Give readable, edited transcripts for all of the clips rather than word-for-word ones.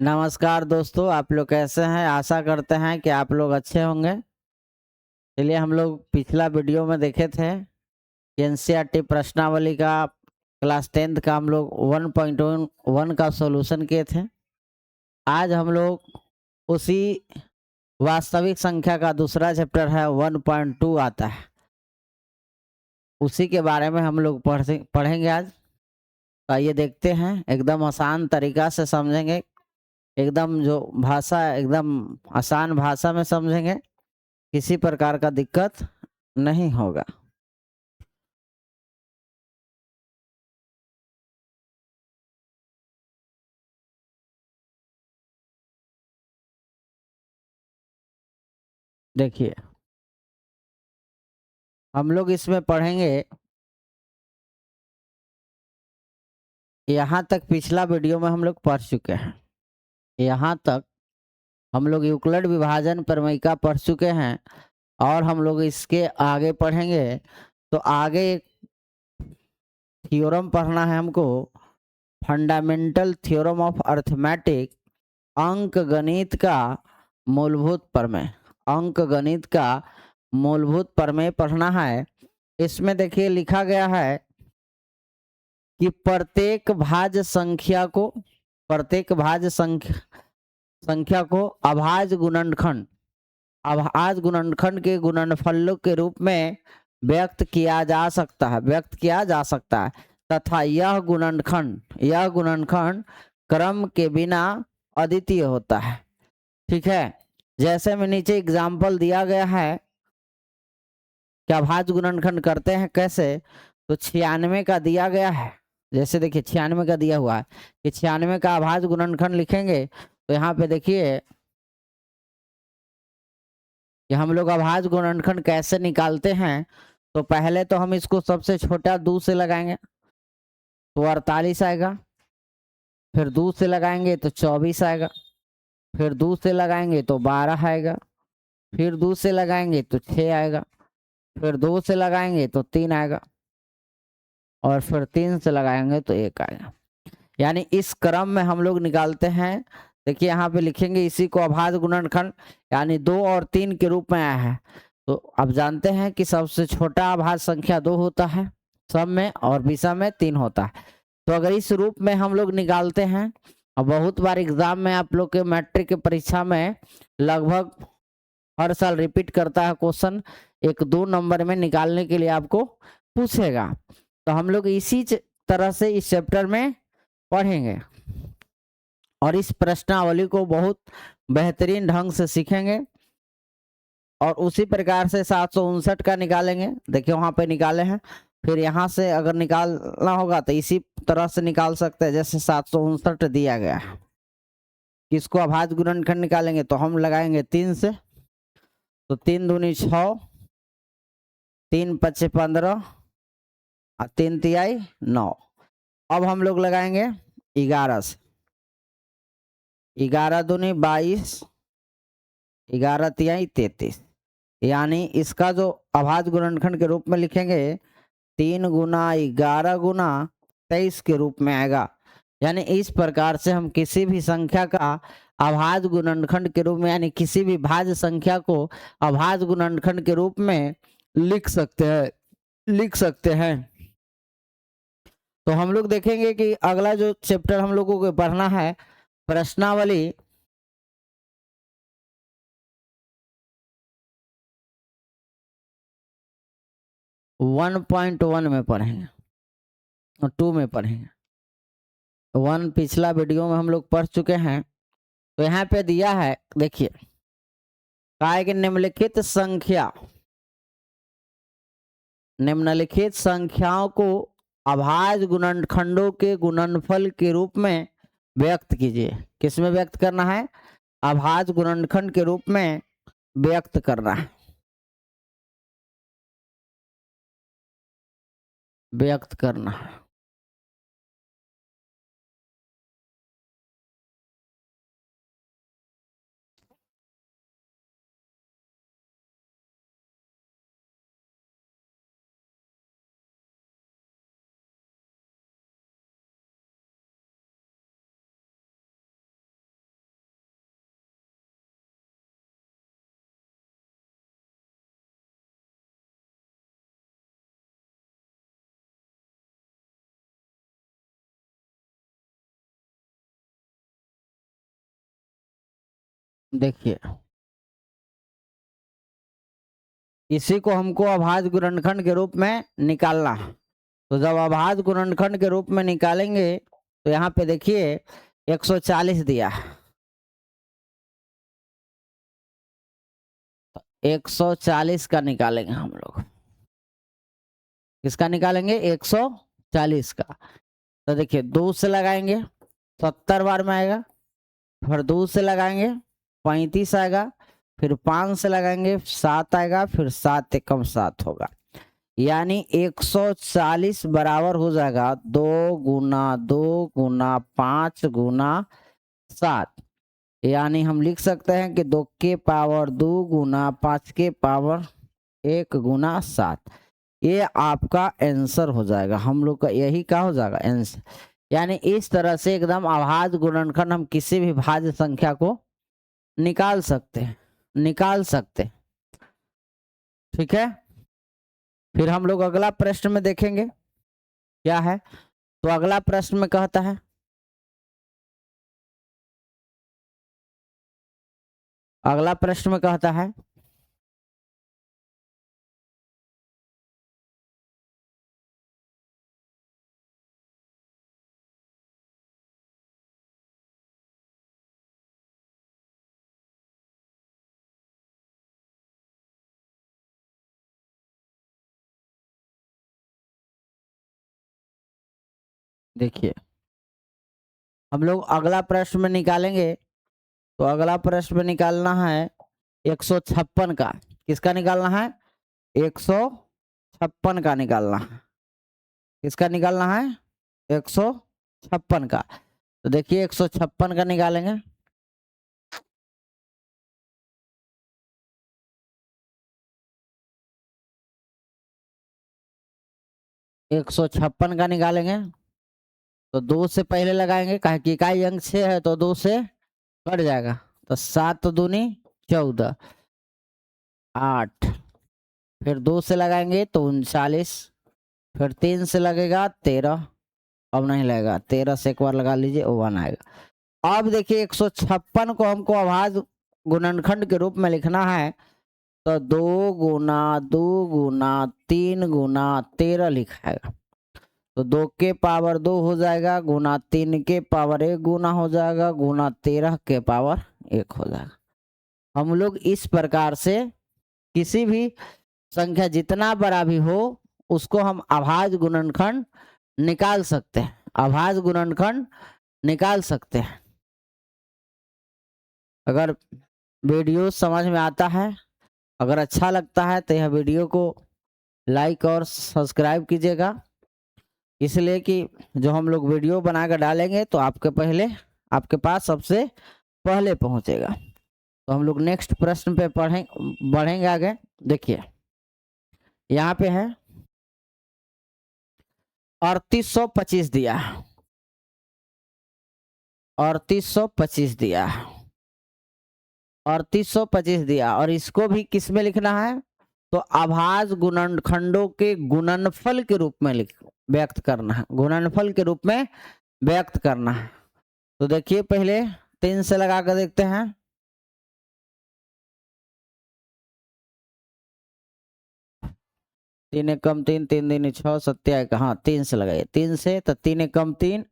नमस्कार दोस्तों, आप लोग कैसे हैं? आशा करते हैं कि आप लोग अच्छे होंगे। चलिए हम लोग पिछला वीडियो में देखे थे कि एनसीईआरटी प्रश्नावली का क्लास 10th का हम लोग 1.1 का सॉल्यूशन किए थे। आज हम लोग उसी वास्तविक संख्या का दूसरा चैप्टर है 1.2 आता है। उसी के बारे में हम लोग पढ़ेंगे आज। तो आइए देखते हैं, एकदम आसान तरीका से समझेंगे। एकदम जो भाषा एकदम आसान भाषा में समझेंगे, किसी प्रकार का दिक्कत नहीं होगा। देखिए, हम लोग इसमें पढ़ेंगे, यहाँ तक पिछला वीडियो में हम लोग पढ़ चुके हैं। यहाँ तक हम लोग यूक्लिड विभाजन प्रमेयिका पढ़ चुके हैं और हम लोग इसके आगे पढ़ेंगे। तो आगे एक थ्योरम पढ़ना है हमको, फंडामेंटल थ्योरम ऑफ अर्थमेटिक, अंक गणित का मूलभूत प्रमेय। अंक गणित का मूलभूत प्रमेय पढ़ना है। इसमें देखिए लिखा गया है कि प्रत्येक भाज्य संख्या को अभाज्य गुणनखंड के गुणनफलों के रूप में व्यक्त किया जा सकता है तथा यह गुणनखंड क्रम के बिना अद्वितीय होता है। ठीक है, जैसे में नीचे एग्जाम्पल दिया गया है कि अभाज्य गुणनखंड करते हैं कैसे। तो 96 का दिया गया है, जैसे देखिए 96 का दिया हुआ है कि 96 का अभाज्य गुणनखंड लिखेंगे। तो यहाँ पे देखिए कि हम लोग अभाज्य गुणनखंड कैसे निकालते हैं। तो पहले तो हम इसको सबसे छोटा 2 से लगाएंगे तो 48 आएगा, फिर 2 से लगाएंगे तो 24 आएगा, फिर 2 से लगाएंगे तो 12 आएगा, फिर 2 से लगाएंगे तो 6 आएगा, फिर 2 से लगाएंगे तो 3 आएगा और फिर 3 से लगाएंगे तो 1 आएगा। यानी इस क्रम में हम लोग निकालते हैं। देखिए यहाँ पे लिखेंगे इसी को अभाज्य गुणनखंड, यानी 2 और 3 के रूप में आया है। तो अब जानते हैं कि सबसे छोटा अभाज्य संख्या 2 होता है सब में और विषम में 3 होता है। तो अगर इस रूप में हम लोग निकालते हैं, और बहुत बार एग्जाम में आप लोग के मैट्रिक की परीक्षा में लगभग हर साल रिपीट करता है क्वेश्चन, 1-2 नंबर में निकालने के लिए आपको पूछेगा। तो हम लोग इसी तरह से इस चैप्टर में पढ़ेंगे और इस प्रश्नावली को बहुत बेहतरीन ढंग से सीखेंगे और उसी प्रकार से 759 का निकालेंगे। देखिए वहां पे निकाले हैं, फिर यहाँ से अगर निकालना होगा तो इसी तरह से निकाल सकते हैं जैसे 759 दिया गया है। किसको अभाज्य गुणनखंड निकालेंगे तो हम लगाएंगे 3 से, तो 3 दूनी 6, 3 पचे 15 और 3 तिहाई 9। अब हम लोग लगाएंगे 11 से, 11 दूनी 22, 11 तिहाई 33। यानी इसका जो अभाज्य गुणनखंड के रूप में लिखेंगे 3 गुना 11 गुना 23 के रूप में आएगा। यानी इस प्रकार से हम किसी भी संख्या का अभाज्य गुणनखंड के रूप में, यानी किसी भी भाज्य संख्या को अभाज्य गुणनखंड के रूप में लिख सकते हैं। तो हम लोग देखेंगे कि अगला जो चैप्टर हम लोगों को पढ़ना है, प्रश्नावली 1.1 में पढ़ेंगे और 2 में पढ़ेंगे। 1 पिछला वीडियो में हम लोग पढ़ चुके हैं। तो यहाँ पे दिया है, देखिए काय कि निम्नलिखित संख्याओं को अभाज्य गुणनखंडों के गुणनफल के रूप में व्यक्त कीजिए। किसमें व्यक्त करना है? अभाज्य गुणनखंड के रूप में व्यक्त करना है, व्यक्त करना है। देखिए इसी को हमको अभाज्य गुणनखंड के रूप में निकालना है। तो जब अभाज्य गुणनखंड के रूप में निकालेंगे तो यहाँ पे देखिए 140 दिया है, 140 का निकालेंगे हम लोग। किसका निकालेंगे? 140 का। तो देखिए 2 से लगाएंगे 70 बार में आएगा, फिर 2 से लगाएंगे 35 आएगा, फिर 5 से लगाएंगे 7 आएगा, फिर 7 एकम 7 होगा, यानी 140 बराबर हो जाएगा 2 गुना 2 गुना 5 गुना 7। यानी हम लिख सकते हैं कि 2 के पावर 2 गुना 5 के पावर 1 गुना 7। ये आपका आंसर हो जाएगा, हम लोग का यही क्या हो जाएगा? आंसर। यानी इस तरह से एकदम अभाज्य गुणनखंड हम किसी भी भाज्य संख्या को निकाल सकते हैं, निकाल सकते हैं। ठीक है, फिर हम लोग अगला प्रश्न में देखेंगे क्या है। तो अगला प्रश्न में कहता है, अगला प्रश्न में कहता है देखिए हम लोग अगला प्रश्न में निकालेंगे। तो अगला प्रश्न में निकालना है 156 का। किसका निकालना है? 156 का निकालना है। किसका निकालना है? 156 का। तो देखिए 156 का निकालेंगे। एक 156 का निकालेंगे तो 2 से पहले लगाएंगे, कहे कि इकाई अंक 6 है तो 2 से कट जाएगा। तो 7 दूनी 14, 8, फिर 2 से लगाएंगे तो 39, फिर 3 से लगेगा 13, अब नहीं लगेगा, 13 से एक बार लगा लीजिए, वो 1 आएगा। अब देखिए 156 को हमको अभाज्य गुणनखंड के रूप में लिखना है। तो 2 गुना 2 गुना 3 गुना 13 लिखाएगा। तो 2 के पावर 2 हो जाएगा, गुना 3 के पावर 1 गुना हो जाएगा, गुना 13 के पावर 1 हो जाएगा। हम लोग इस प्रकार से किसी भी संख्या जितना बड़ा भी हो उसको हम अभाज्य गुणनखंड निकाल सकते हैं, अभाज्य गुणनखंड निकाल सकते हैं। अगर वीडियो समझ में आता है, अगर अच्छा लगता है तो यह वीडियो को लाइक और सब्सक्राइब कीजिएगा, इसलिए कि जो हम लोग वीडियो बनाकर डालेंगे तो आपके पास सबसे पहले पहुंचेगा। तो हम लोग नेक्स्ट प्रश्न पे बढ़ेंगे आगे। देखिए यहाँ पे है 3825 दिया, 3825 दिया, 3825 दिया, और इसको भी किस में लिखना है? तो अभाज्य गुणनखंडों के गुणनफल के रूप में व्यक्त करना है, गुणनफल के रूप में व्यक्त करना है। तो देखिए पहले 3 से लगा कर देखते हैं। तीन एक कम 3, 3 दूनी 6, 7 हाँ 3 से लगाइए, 3 से। तो 3 एक कम 3,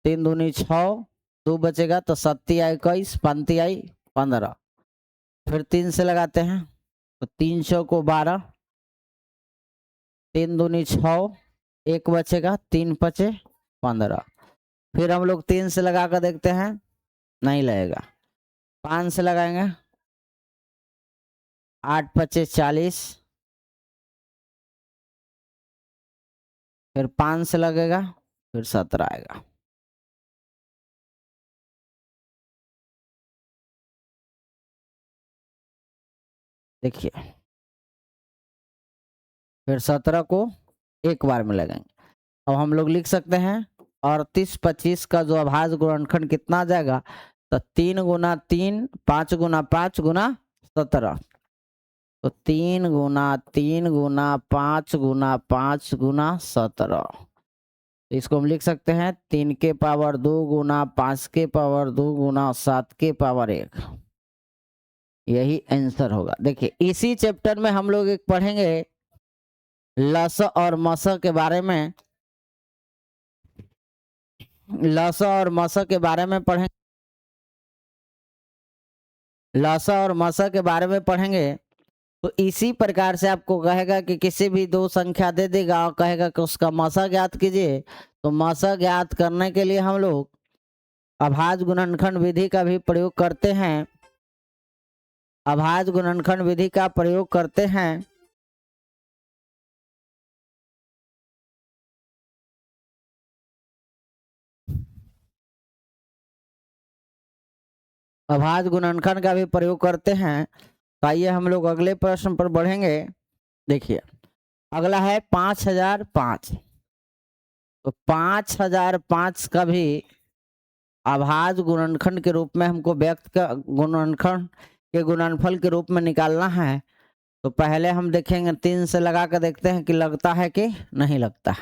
3 दूनी 6, 2 बचेगा तो 7 21, 5 आई 15, फिर 3 से लगाते हैं तो 3 6 को 12, 3 दूनी 6, 1 बचेगा, 3 5 15, फिर हम लोग 3 से लगा कर देखते हैं, नहीं लगेगा। 5 से लगाएंगे, 8 5 40, फिर 5 से लगेगा, फिर 17 आएगा। देखिए फिर 17 को एक बार में लगाएंगे। अब हम लोग लिख सकते हैं 3825 का जो अभाज्य गुणनखंड कितना आ जाएगा? तो 3 गुना 3, 5 गुना 5 गुना 17। तो 3 गुना 3 गुना 5 गुना 5 गुना 17। इसको हम लिख सकते हैं 3 के पावर 2 गुना 5 के पावर 2 गुना 7 के पावर 1। यही आंसर होगा। देखिए इसी चैप्टर में हम लोग एक पढ़ेंगे लस और मस के बारे में, लस और मस के बारे में पढ़ेंगे, लस और मस के बारे में पढ़ेंगे। तो इसी प्रकार से आपको कहेगा कि किसी भी दो संख्या दे देगा और कहेगा कि उसका मसा ज्ञात कीजिए, तो मसा ज्ञात करने के लिए हम लोग अभाज्य गुणनखंड विधि का भी प्रयोग करते हैं, अभाज्य गुणनखंड विधि का प्रयोग करते हैं। अभाज्य गुणनखंड का भी प्रयोग करते हैं। तो आइए हम लोग अगले प्रश्न पर बढ़ेंगे। देखिए अगला है 5005। तो 5005 का भी अभाज्य गुणनखंड के रूप में हमको व्यक्त का गुणनखंड के गुणनफल के रूप में निकालना है। तो पहले हम देखेंगे 3 से लगा कर देखते हैं कि लगता है कि नहीं लगता।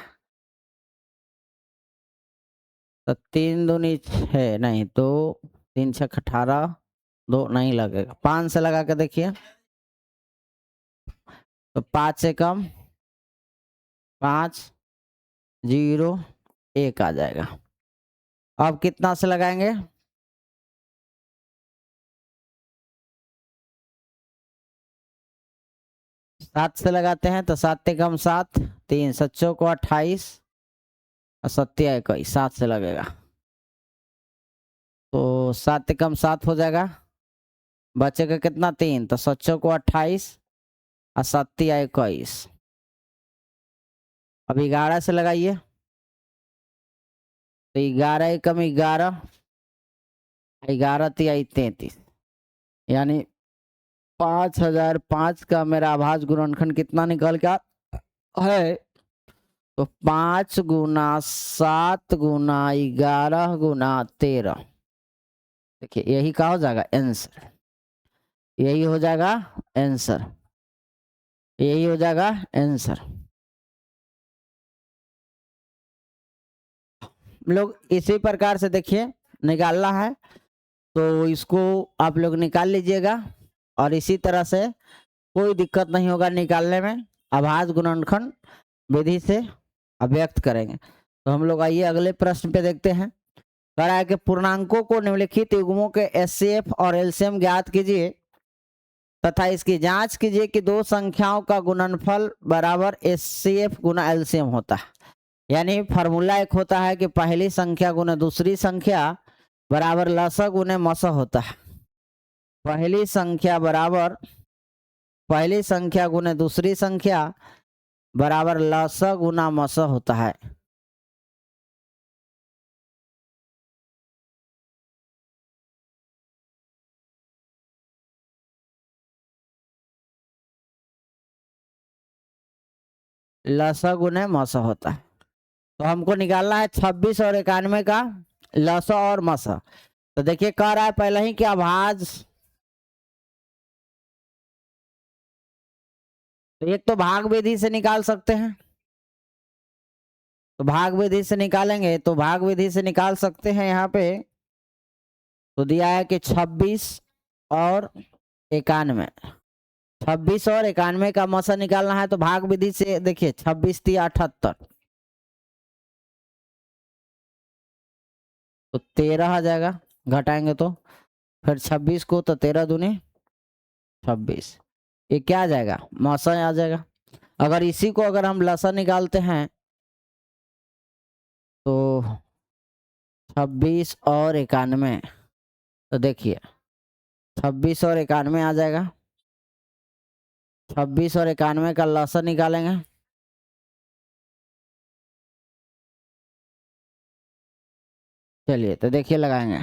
तो 3 दूनी 6 नहीं, तो 3 6 18, 2 नहीं लगेगा। 5 से लगा कर देखिए, तो 5 से कम 5 0 1 आ जाएगा। अब कितना से लगाएंगे, 7 से लगाते हैं। तो 7 से कम 7, 3 सच्चों को 28 और 7 21, 7 से लगेगा। तो 7 से कम 7 हो जाएगा, बचेगा कितना 3, तो सच्चों को 28 और 7 21। अब 11 से लगाइए, तो 11 कम 11, 11 तिहाई 33, यानी 5005 का मेरा अभाज्य गुणनखंड कितना निकल का है। तो 5 गुना 7 गुना 11 गुना 13, देखिए यही क्या हो जाएगा आंसर, यही हो जाएगा आंसर, यही हो जाएगा आंसर। लोग इसी प्रकार से देखिए निकालना है, तो इसको आप लोग निकाल लीजिएगा और इसी तरह से कोई दिक्कत नहीं होगा निकालने में। अभाज्य गुणनखंड विधि से अभिव्यक्त करेंगे। तो हम लोग आइए अगले प्रश्न पे देखते हैं। कह रहा है कि पूर्णांकों को निम्नलिखित युग्मों के एचसीएफ और एलसीएम ज्ञात कीजिए तथा इसकी जांच कीजिए कि दो संख्याओं का गुणनफल बराबर एचसीएफ गुना एलसीएम होता है। यानी फार्मूला एक होता है कि पहली संख्या गुना दूसरी संख्या बराबर लसा गुने मसा होता है। पहली संख्या बराबर पहली संख्या गुने दूसरी संख्या बराबर लसा गुना मसा होता है। लसा गुने मसा होता है। तो हमको निकालना है 26 और 91 का लसा और मसा। तो देखिए कह रहा है पहले ही क्या भाज, तो एक तो भाग विधि से निकाल सकते हैं। तो भाग विधि से निकालेंगे, तो भाग विधि से निकाल सकते हैं। यहाँ पे तो दिया है कि 26 और 91, 26 और 91 का मसा निकालना है। तो भाग विधि से देखिए 26 3 78, तो 13 आ जाएगा घटाएंगे तो। फिर 26 को तो 13 दूनी 26, ये क्या आ जाएगा मसा आ जाएगा। अगर इसी को अगर हम लसा निकालते हैं तो 26 और 91, तो देखिए 26 और 91 आ जाएगा। 26 और 91 का लसा निकालेंगे, चलिए तो देखिए लगाएंगे।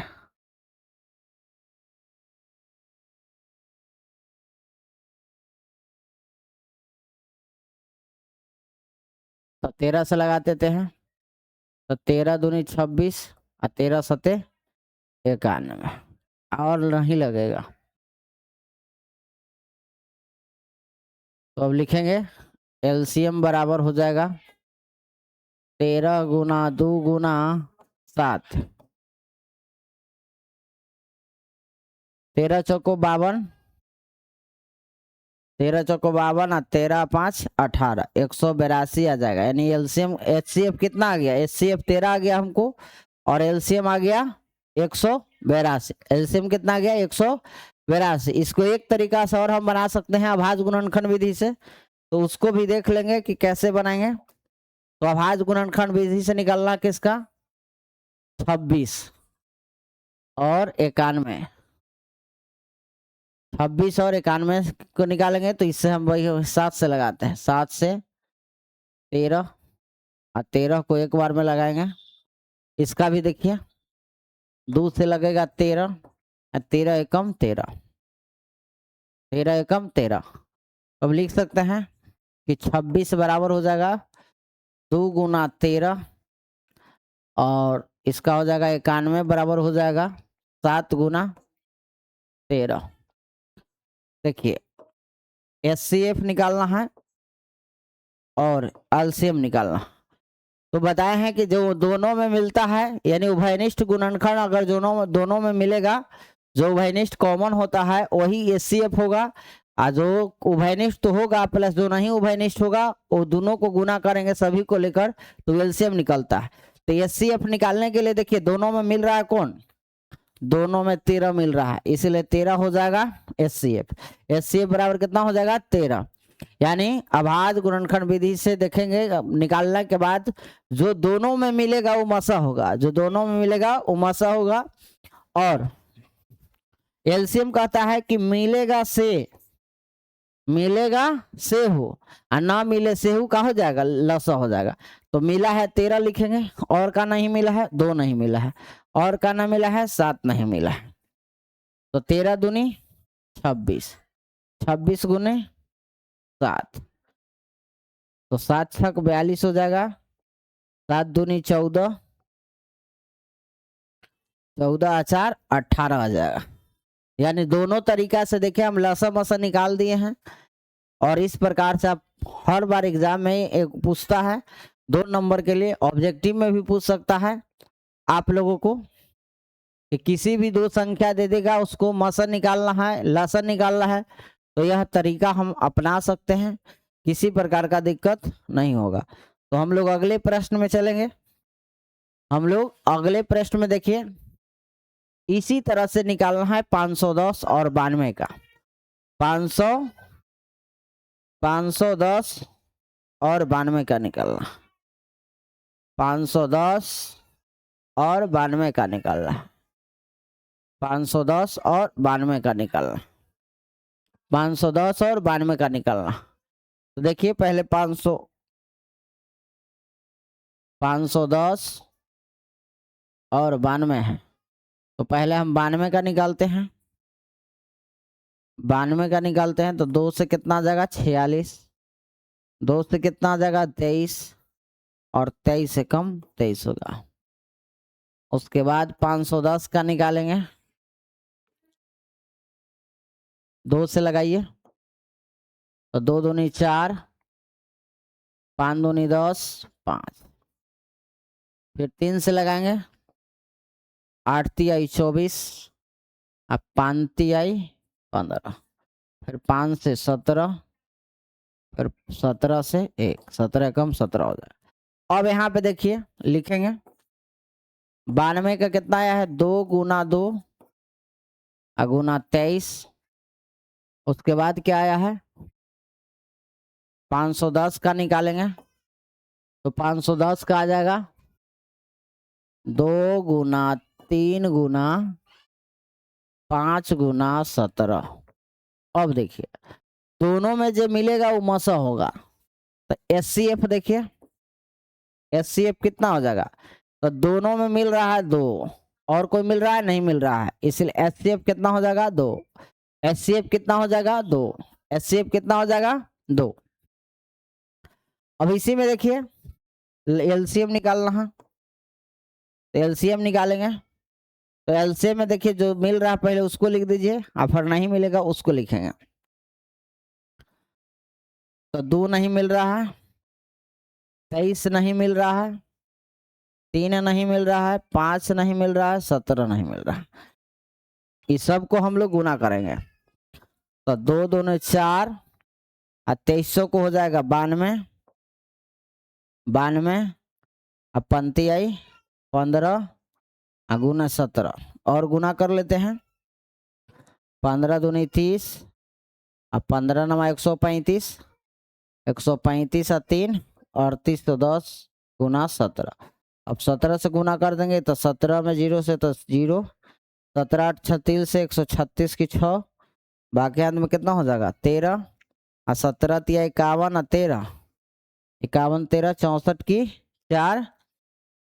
तो 13 से लगा देते हैं। तो 13 दूनी 26 और 13 सते 91, और नहीं लगेगा। तो अब लिखेंगे एलसीएम बराबर हो जाएगा 13 गुना 2 गुना 7, 13 चौको 52, 13 चौको 52 और 13 5 18, 182 आ जाएगा। यानी एलसीएम एचसीएफ कितना आ गया, एचसीएफ 13 आ गया हमको और एलसीएम आ गया 182। एलसीएम कितना आ गया 182। इसको एक तरीका से और हम बना सकते हैं अभाज्य गुणनखंड विधि से, तो उसको भी देख लेंगे कि कैसे बनाएंगे। तो अभाज्य गुणनखंड विधि से निकालना किसका, 26 और 91, 26 और 91 को निकालेंगे तो इससे हम वही 7 से लगाते हैं, 7 से 13 और 13 को एक बार में लगाएंगे। इसका भी देखिए 2 से लगेगा 13, 13 एकम 13, 13 एकम 13। अब लिख सकते हैं कि 26 बराबर हो जाएगा 2 गुना 13 और इसका हो जाएगा 91 बराबर हो जाएगा 7 गुना 13। देखिए एचसीएफ निकालना है और एलसीएम निकालना। तो बताए हैं कि जो दोनों में मिलता है यानी उभयनिष्ठ गुणनखंड अगर दोनों में मिलेगा, जो उभयनिष्ठ कॉमन होता है वही एचसीएफ होगा, और जो उभयनिष्ठ तो होगा प्लस जो नहीं उभयनिष्ठ होगा वो दोनों को गुना करेंगे सभी को लेकर तो एलसीएम निकलता है। तो एचसीएफ निकालने के लिए देखिए दोनों में मिल रहा है कौन, दोनों में 13 मिल रहा है, इसलिए 13 हो जाएगा एचसीएफ। एचसीएफ बराबर कितना हो जाएगा 13। यानी अभाज्य गुणनखंड विधि से देखेंगे निकालने के बाद जो दोनों में मिलेगा वो मसा होगा, जो दोनों में मिलेगा वो मसा होगा। और एलसीएम कहता है कि मिलेगा से हो और ना मिले से हो का हो जाएगा लसा हो जाएगा। तो मिला है 13 लिखेंगे, और का नहीं मिला है 2 नहीं मिला है, और का ना मिला है 7 नहीं मिला है। तो 13 दूनी 26, 26 गुने 7, तो 7 छक 42 हो जाएगा, 7 दूनी 14, 14 4 18 आ जाएगा। यानी दोनों तरीका से देखिए हम लसा मसा निकाल दिए हैं। और इस प्रकार से आप हर बार एग्जाम में एक पूछता है 2 नंबर के लिए, ऑब्जेक्टिव में भी पूछ सकता है आप लोगों को कि किसी भी 2 संख्या दे देगा उसको मसा निकालना है लसा निकालना है, तो यह तरीका हम अपना सकते हैं, किसी प्रकार का दिक्कत नहीं होगा। तो हम लोग अगले प्रश्न में चलेंगे। हम लोग अगले प्रश्न में देखिए इसी तरह से निकालना है 510 और 92 का, 510 और 92 का निकालना, 510 और 92 का निकालना, 510 और 92 का निकालना, 510 और 92 का निकालना। तो देखिए पहले 510 और 92 है, तो पहले हम 92 का निकालते हैं। 92 का निकालते हैं तो 2 से कितना आ जाएगा 46, 2 से कितना आ जाएगा 23 और 23 से कम 23 होगा। उसके बाद 510 का निकालेंगे, 2 से लगाइए तो 2 दूनी 4, 5 दूनी 10, 5, फिर 3 से लगाएंगे, 8 तिहाई 24 और 5 तिहाई 15, फिर 5 से 17, फिर 17 से 1, 17 कम 17 हो जाए। अब यहाँ पे देखिए लिखेंगे 92 का कितना आया है 2 गुना 2 गुना 23। उसके बाद क्या आया है 510 का निकालेंगे तो 510 का आ जाएगा 2 गुना 3 गुना 5 गुना 17। अब देखिए दोनों में जो मिलेगा वो मसा होगा, तो एचसीएफ देखिए एचसीएफ कितना हो जाएगा, तो दोनों में मिल रहा है 2 और कोई मिल रहा है नहीं मिल रहा है, इसलिए एचसीएफ कितना हो जाएगा 2, एचसीएफ कितना हो जाएगा 2, एचसीएफ कितना हो जाएगा 2। अब इसी में देखिए एलसीएम निकालना है, तो एलसीएम निकालेंगे तो एलसीएम में देखिए जो मिल रहा है पहले उसको लिख दीजिए और फिर नहीं मिलेगा उसको लिखेंगे। तो 2 नहीं मिल रहा है, 23 नहीं मिल रहा है, 3 नहीं मिल रहा है, 5 नहीं मिल रहा है, 17 नहीं मिल रहा है। इस सब को हम लोग गुना करेंगे तो 2 दूने 4 और 2300 को हो जाएगा 92, 92, अब पंक्ति आई 15 गुना 17 और गुना कर लेते हैं। 15 दूनी 30, अब 15 नमा 135, 135 और 3 38 तो 10 गुना 17। अब 17 से गुना कर देंगे तो 17 में 0 से तो 0, 17 8 36 से 136 की 6, बाकी अंत में कितना हो जाएगा 13 और 17 तिया 51 और 13, 51 13 64 की 4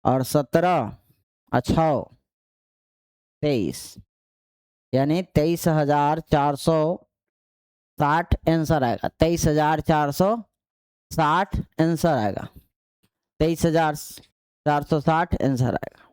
और 17 और 6 23, यानी 23,460 आंसर आएगा। 23,460 आंसर आएगा। 23,460 आंसर आएगा।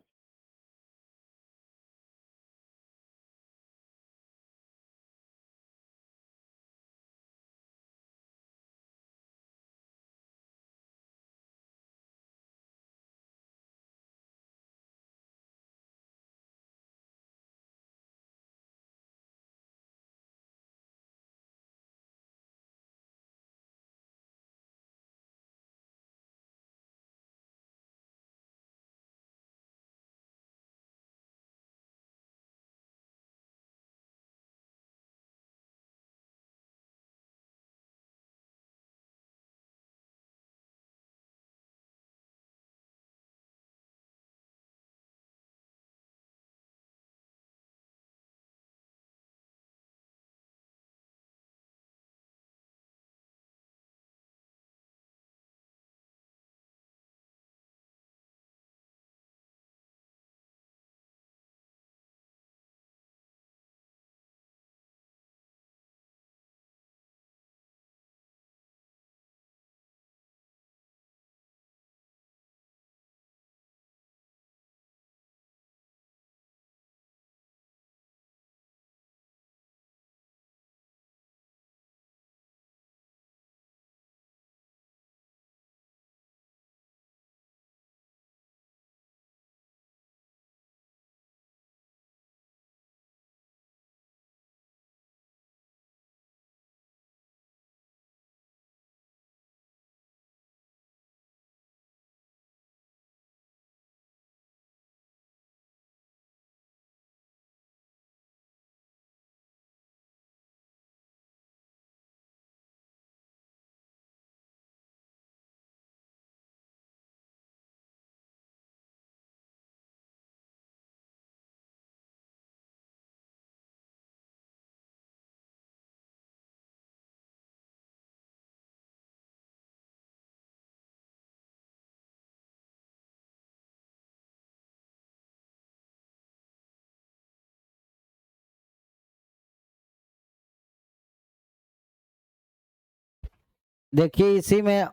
देखिए इसी में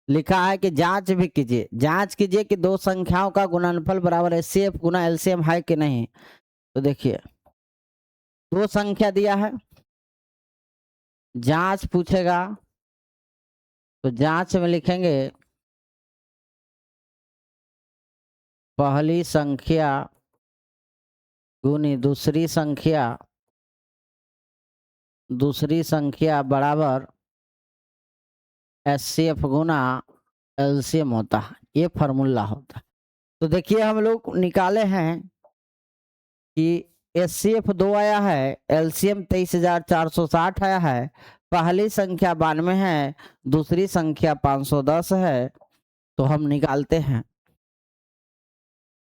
लिखा है कि जांच भी कीजिए, जांच कीजिए कि दो संख्याओं का गुणनफल बराबर एचसीएफ गुना एलसीएम है कि नहीं। तो देखिए दो संख्या दिया है, जांच पूछेगा तो जांच में लिखेंगे पहली संख्या गुनी दूसरी संख्या बराबर एचसीएफ गुना एलसीएम होता है, ये फॉर्मूला होता है। तो देखिए हम लोग निकाले हैं कि एचसीएफ 2 आया है, एलसीएम 23,460 आया है, पहली संख्या 92 है, दूसरी संख्या 510 है। तो हम निकालते हैं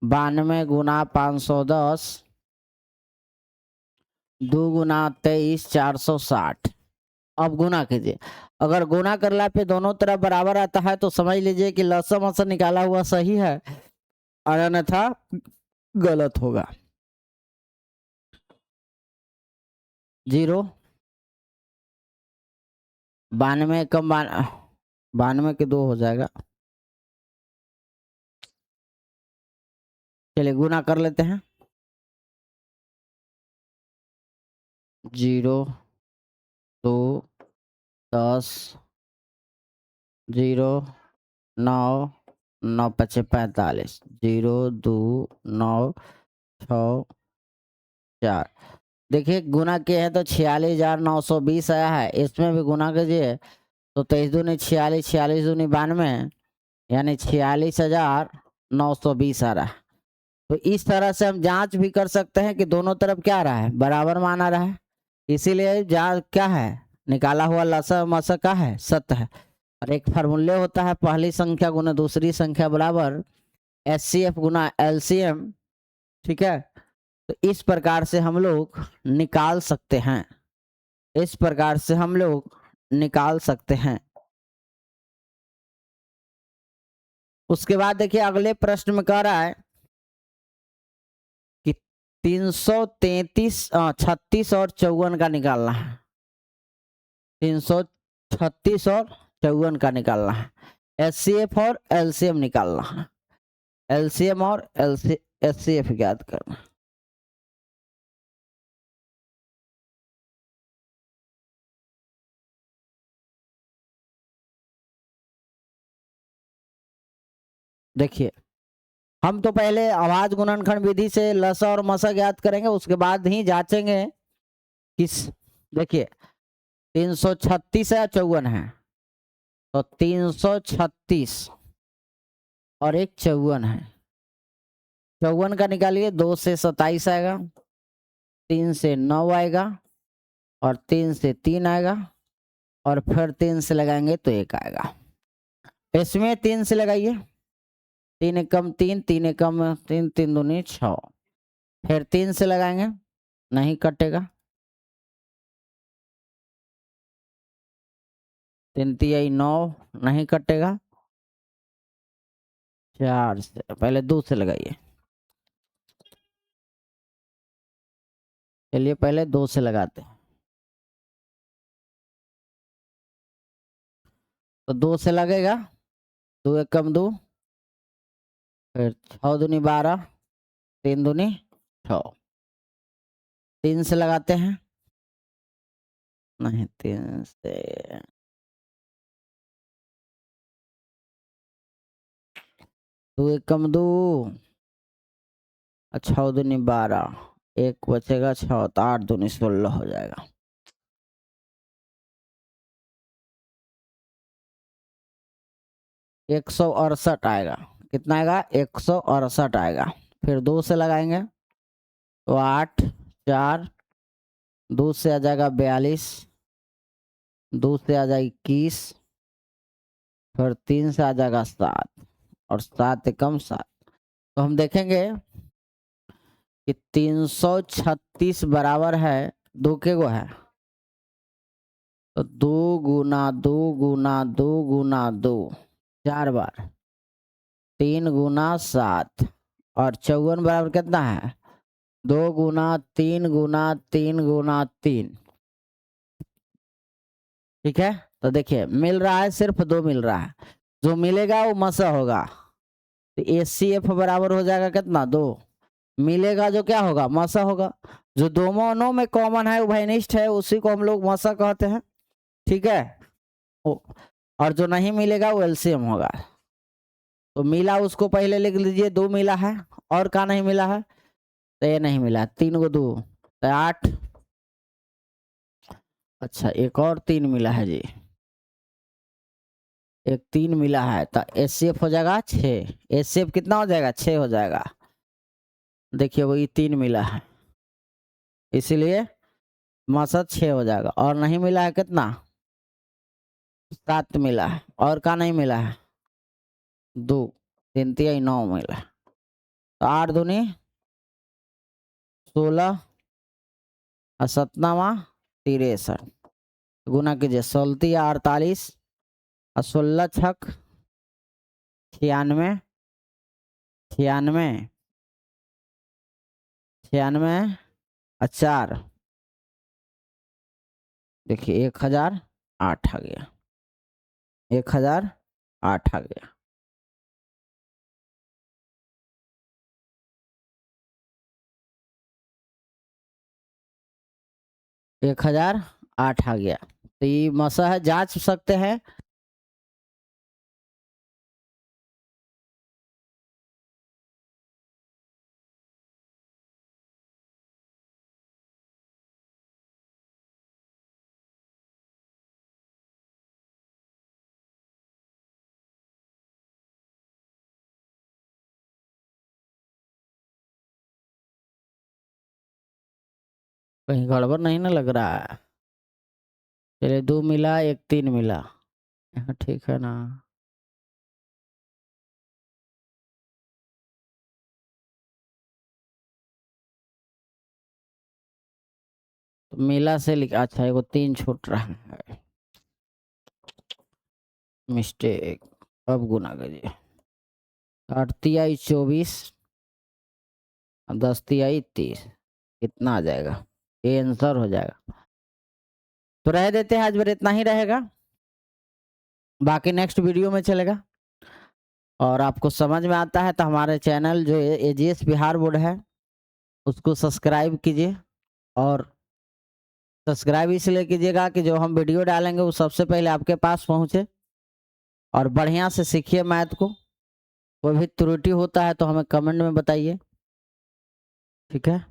92 गुना 510 2 गुना 23,460। अब गुना कीजिए, अगर गुना करला पे दोनों तरफ बराबर आता है तो समझ लीजिए कि लसम असर निकाला हुआ सही है और अन्यथा गलत होगा। 0 92 कम 92 के 2 हो जाएगा। चलिए गुना कर लेते हैं। 0 2 10 0 9 9 5 45 0 2 9 6 4। देखिए गुना किए हैं तो 46,920 आया है, इसमें भी गुना कीजिए तो 23 दूनी 46, 46 दूनी 92, यानी 46,920 आ रहा है। तो इस तरह से हम जांच भी कर सकते हैं कि दोनों तरफ क्या आ रहा है, बराबर मान आ रहा है। इसीलिए जांच क्या है, निकाला हुआ लसा मसा का है, सत्य है। और एक फार्मूले होता है, पहली संख्या गुना दूसरी संख्या बराबर HCF गुना LCM। ठीक है, तो इस प्रकार से हम लोग निकाल सकते हैं, इस प्रकार से हम लोग निकाल सकते हैं। उसके बाद देखिए अगले प्रश्न में कह रहा है कि 333 36 और 54 का निकालना है। 336 और 54 का निकालना है। HCF और LCM निकालना है। LCM और HCF याद करना। देखिए हम तो पहले आवाज गुणनखंड विधि से लसा और मसा ज्ञात करेंगे, उसके बाद ही जांचेंगे किस। देखिए 336 है, 54 है, तो 336 और एक 54 है। 54 का निकालिए, 2 से 27 आएगा, 3 से 9 आएगा, और 3 से 3 आएगा, और फिर 3 से लगाएंगे तो 1 आएगा। इसमें 3 से लगाइए, 3 एकम 3, 3 एकम 3, 3 दूनी 6। फिर 3 से लगाएंगे, नहीं कटेगा, 3 तिहाई 9, नहीं कटेगा। 4 से, पहले 2 से लगाइए, चलिए पहले 2 से लगाते हैं। तो 2 से लगेगा, 2 एकम 2, फिर 6 दूनी 12, 3 दूनी 6। 3 से लगाते हैं, नहीं 3 से, 2 एकम 2, 6 दूनी 12, 1 बचेगा 6, तो 8 दूनी 16 हो जाएगा। एक 168 आएगा। कितना आएगा, 168 आएगा। फिर 2 से लगाएंगे तो 8, 4, 2 से आ जाएगा 42, 2 से आ जाएगा 21, फिर 3 से आ जाएगा 7, और 7 एकम 7। तो हम देखेंगे कि 336 बराबर है 2 के गो है, तो 2 गुना 2 गुना 2 गुना 2, 4 बार, 3 गुना 7, और 54 बराबर कितना है, 2 गुना 3 गुना 3 गुना 3। ठीक है, तो देखिए मिल रहा है, सिर्फ 2 मिल रहा है, जो मिलेगा वो मसा होगा। तो HCF बराबर हो जाएगा कितना, 2। मिलेगा जो क्या होगा, मसा होगा। जो दोनों में कॉमन है, उभयनिष्ठ है, उसी को हम लोग मसा कहते हैं। ठीक है, और जो नहीं मिलेगा वो LCM होगा। तो मिला उसको पहले लिख लीजिए, 2 मिला है, और का नहीं मिला है, तो ये नहीं मिला, 3 को 2 तो 8। अच्छा एक और 3 मिला है जी, एक 3 मिला है, तो HCF हो जाएगा 6। HCF कितना हो जाएगा, 6 हो जाएगा। देखिए वही 3 मिला है, इसीलिए मसद 6 हो जाएगा। और नहीं मिला है कितना, 7 मिला है, और का नहीं मिला है, 2, 3 तिहाई 9 मिला है। तो 8 दूनी 16, और 7 63, गुना कीजिए, 16 या 48, और 16 छक 96, 96, 96, और 4, देखिए 1008 आ गया, 1008 आ गया। 1008 आ गया। तो ये मसा है, जांच सकते हैं। कहीं गड़बड़ नहीं ना लग रहा है। चलिए 2 मिला, 1 3 मिला। यहाँ ठीक है ना। तो मिला से लिखा, अच्छा एगो 3 छूट रहा है, मिस्टेक। अब गुना करिए, 8 तिहाई 24, 10 तिहाई 30, कितना आ जाएगा? ये आंसर हो जाएगा। तो रह देते हैं, आज बार इतना ही रहेगा, बाकी नेक्स्ट वीडियो में चलेगा। और आपको समझ में आता है तो हमारे चैनल जो एजीएस बिहार बोर्ड है उसको सब्सक्राइब कीजिए। और सब्सक्राइब इसलिए कीजिएगा कि जो हम वीडियो डालेंगे वो सबसे पहले आपके पास पहुंचे। और बढ़िया से सीखिए मैथ को। कोई भी त्रुटि होता है तो हमें कमेंट में बताइए, ठीक है।